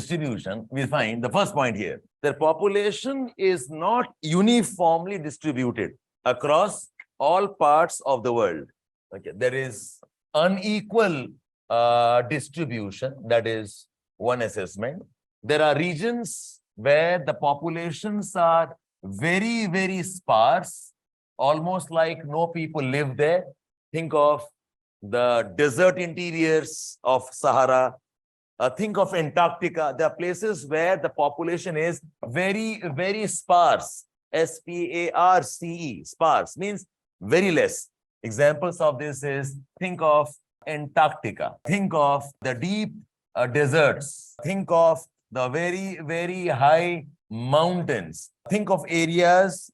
distribution, we find the first point here. Their population is not uniformly distributed across all parts of the world. Okay, there is unequal distribution. That is one assessment. There are regions where the populations are very, very sparse, almost like no people live there. Think of the desert interiors of Sahara. Think of Antarctica. There are places where the population is very, very sparse. S-P-A-R-C-E. Sparse means very less. Examples of this is, think of Antarctica. Think of the deep deserts. Think of the very, very high mountains. Think of areas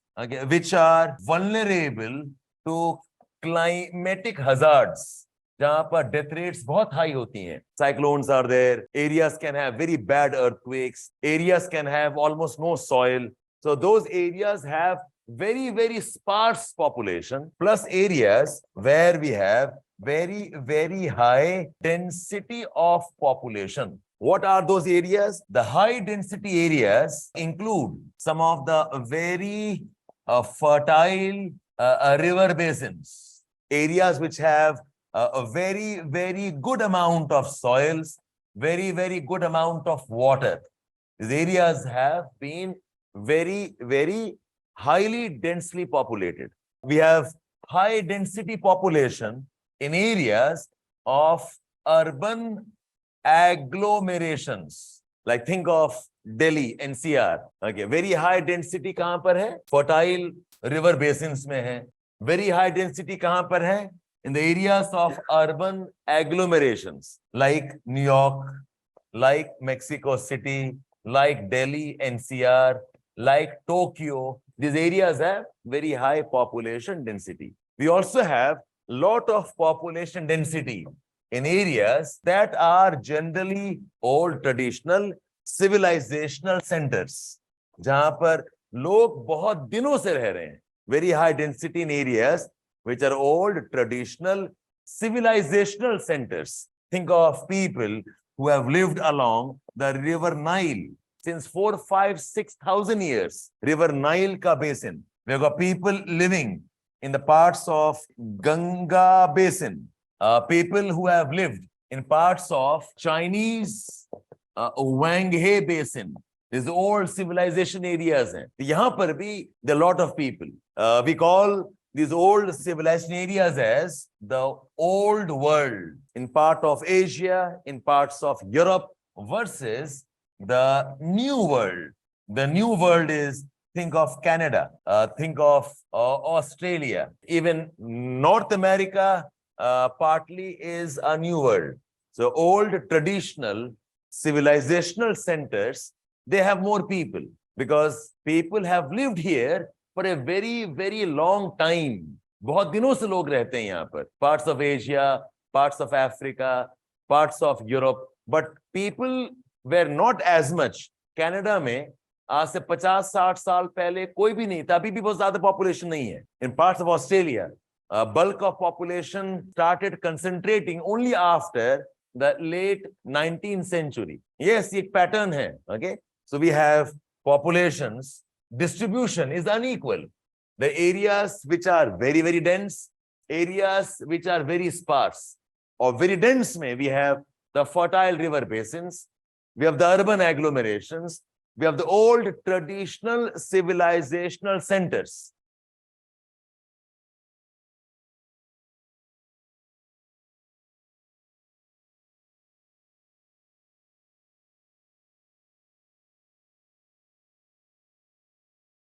which are vulnerable to climatic hazards. जहां पर death rates बहुत high होती हैं. Cyclones are there. Areas can have very bad earthquakes. Areas can have almost no soil. So those areas have very, very sparse population, plus areas where we have very, very high density of population. What are those areas? The high density areas include some of the very fertile river basins, areas which have a very, very good amount of soils, very, very good amount of water. These areas have been very, very highly densely populated. We have high density population in areas of urban agglomerations. Like think of Delhi, NCR. Okay, very high density कहाँ पर है? Fertile river basins में है. Very high density कहाँ पर है? In the areas of urban agglomerations, like New York, like Mexico City, like Delhi, NCR, like Tokyo. These areas have very high population density. We also have a lot of population density in areas that are generally old traditional civilizational centers, जहां पर लोग बहुत दिनों से रह रहे हैं. Very high density in areas which are old traditional civilizational centers. Think of people who have lived along the river Nile since 4, 5, 6,000 years. River Nile ka basin. We've got people living in the parts of Ganga basin. People who have lived in parts of Chinese Wanghe basin. These old civilization areas. Yahan par bhi there are a lot of people. We call these old civilization areas as the old world, in part of Asia, in parts of Europe, versus the new world. The new world is, think of Canada, think of Australia. Even North America partly is a new world. So old traditional civilizational centers, they have more people because people have lived here for a very, very long time. बहुत दिनों से लोग रहते हैं यहाँ पर. Parts of Asia, parts of Africa, parts of Europe. But people were not as much. Canada में आज से 50-60 साल पहले कोई भी नहीं था. अभी भी बहुत ज़्यादा population नहीं है. In parts of Australia, bulk of population started concentrating only after the late 19th century. Yes, एक pattern है. Okay, so we have populations. Distribution is unequal. The areas which are very, very dense, areas which are very sparse. Or very dense may we have the fertile river basins, we have the urban agglomerations, we have the old traditional civilizational centers.